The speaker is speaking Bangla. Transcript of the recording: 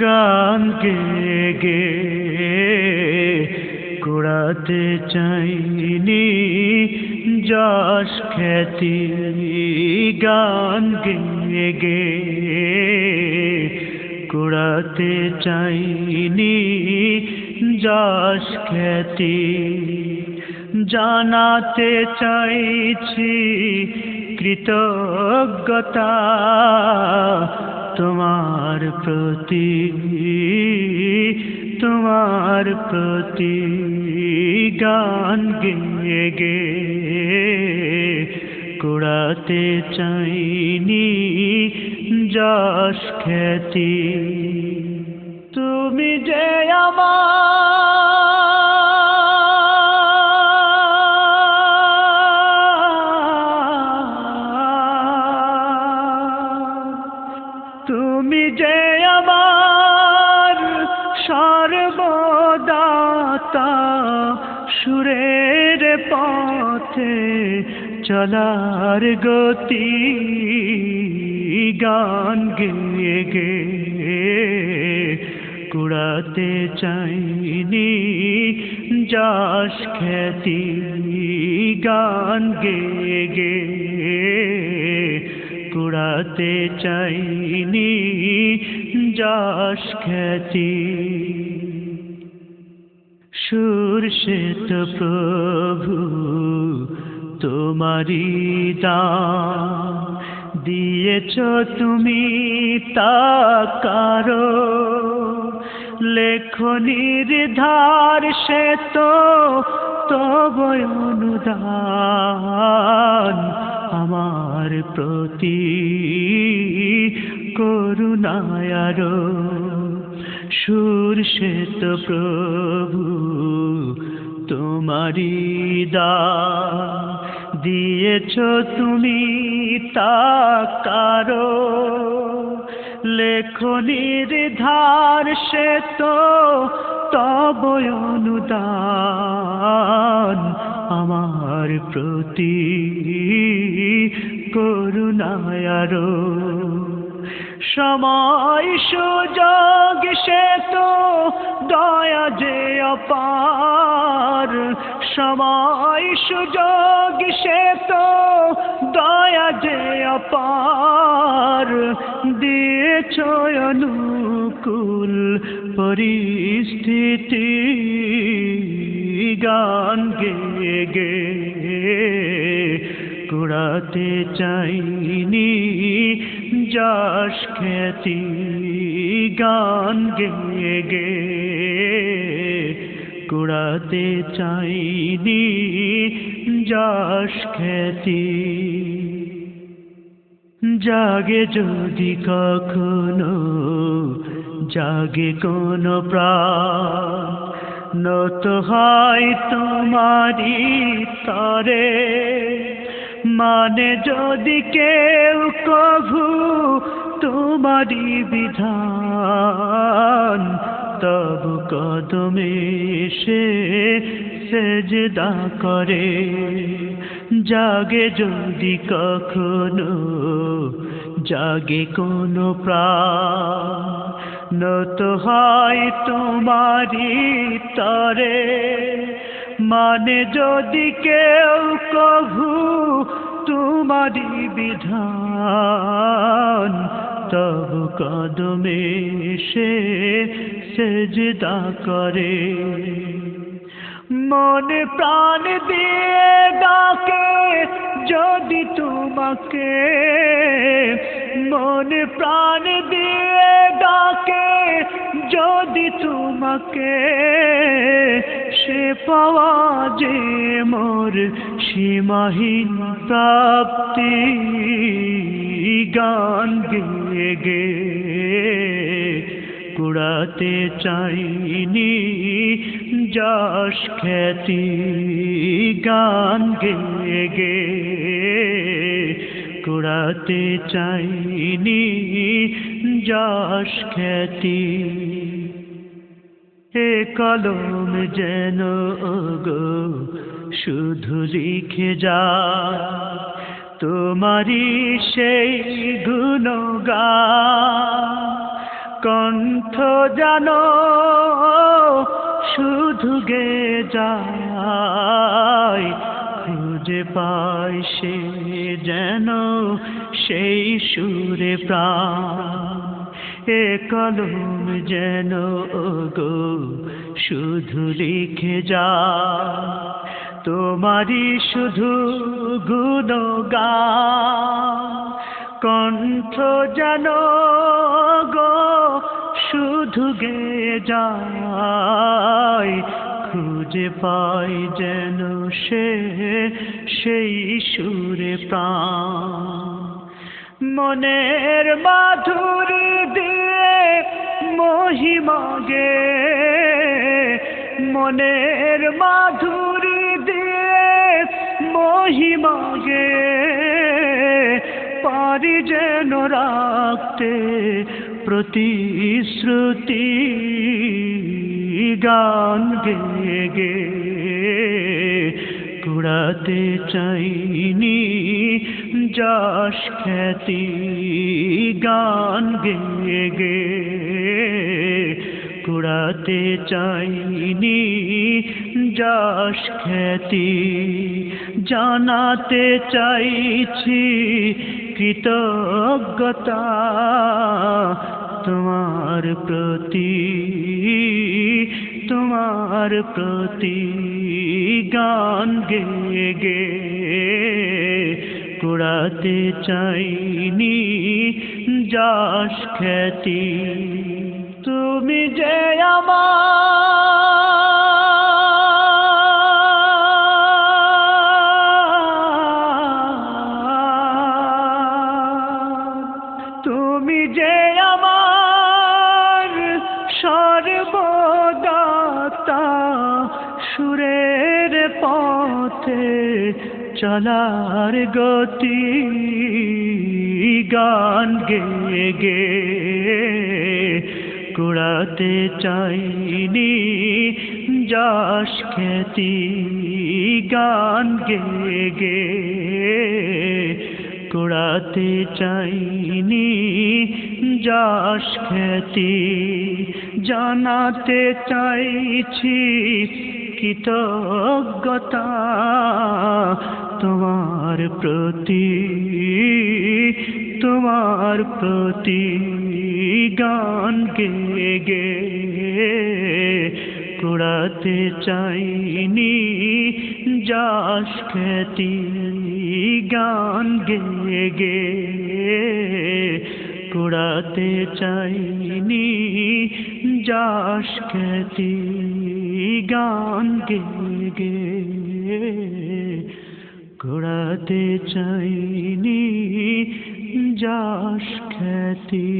গান গে গে কুড়াতে চাইনি যশ খ্যাতি, গান গে গে কুড়াতে চাইনি যশ খ্যাতি, জানাতে চাইছি কৃতজ্ঞতা তোমার প্রতি, তোমার প্রতি। গান গেয়ে গে কুড়াতে চাইনি যশ খ্যাতি। তুমি যে তুমি যে আমার সর্বদাতা, সুরের পথে চলার গতি। গান গেয়ে গে কুড়াতে চাইনি যশ খ্যাতি, গান গেয়ে গে কুড়াতে চাইনি যশ খ্যাতি। সুর সে তো প্রভু তোমারি দান, দিয়েছ তুমি তা কারো লেখনির ধার, সে তো তব অনুদান আমার প্রতি করুণায় আরো। সুর সে তো প্রভু তোমারি দান, দিয়েছ তুমি তা কারো লেখনির ধার, সে তো তব অনুদান আমার প্রতি করুণায় আরো। সময় সুযোগ সে তো দয়া যে অপার, সময় সুযোগ সে তো দয়া যে অপার, দিয়েছ অনুকূল পরিস্থিতি। গান গেয়ে গে কুড়াতে চাইনি যশ খ্যাতি, গান গেয়ে গে কুড়াতে চাইনি যশ খ্যাতি। জাগে যদি কখনো জাগে কোনো প্রাণ, নত হয় তোমারি তরে, মানে যদি কেউ কভু তোমারি বিধান, তব কদমে সে সেজদা করে। জাগে যদি কখনো জাগে কোনো প্রাণ, নত হয় তোমারি তরে, মানে যদি কেউ কভু তোমারি বিধান, তব কদমে সে সেজদা করে। মনে প্রাণ দিয়ে ডাকে যদি তোমাকে, মনে প্রাণ দিয়ে ডাকে যদি তোমাকে, সে পাওয়া যে মোর সীমাহীন প্রাপ্তি। গান গেয়ে গে কুড়াতে চাইনি যশ খ্যাতি, গান গেয়ে গে কুড়াতে চাইনি যশ খ্যাতি। এ কলম যেন ওগো শুধু লিখে যা তোমারি সেই গুণগান, কণ্ঠ জানো শুধু গে যায়, খুঁজে পায় সে যেন সেই সুরে প্রাণ। এ কলম যেন ওগো শুধু লিখে যায়, তোমারই শুধু গুণগান। কণ্ঠ যেন গো শুধু গেয়ে যায়, খুঁজে পাই যেন সেই সুরে প্রাণ। মনের মাধুরী দিয়ে মহিমা গে, মনের মাধুরী দিয়ে মহিমা গে, পারি যেন রাখতে প্রতিশ্রুতি। গান গে গে কুড়াতে চাইনি যশ খ্যাতি, গান গে গে কুড়াতে চাইনি যশ খ্যাতি। জানাতে চাইছি কৃতজ্ঞতা তোমার প্রতি, তোমার প্রতি। গান গে গে কুড়াতে চাইনি যশ খ্যাতি। তুমি যে তুমি যে আমার সর্বদাতা, সুরের পথে চলার গতি। গান গে গে কুড়াতে চাইনি যশ খ্যাতি। গান গে গে কুড়াতে চাইনি যশ খ্যাতি। জানাতে চাইছি কৃতজ্ঞতা তোমার প্রতি, তোমার প্রতি। গান গে গে কুড়াতে চাইনি যশ খ্যাতি। গান গে গে কুড়াতে চাইনি যশ খ্যাতি। গান গে গে কুড়াতে চাইনি যশ খ্যাতি।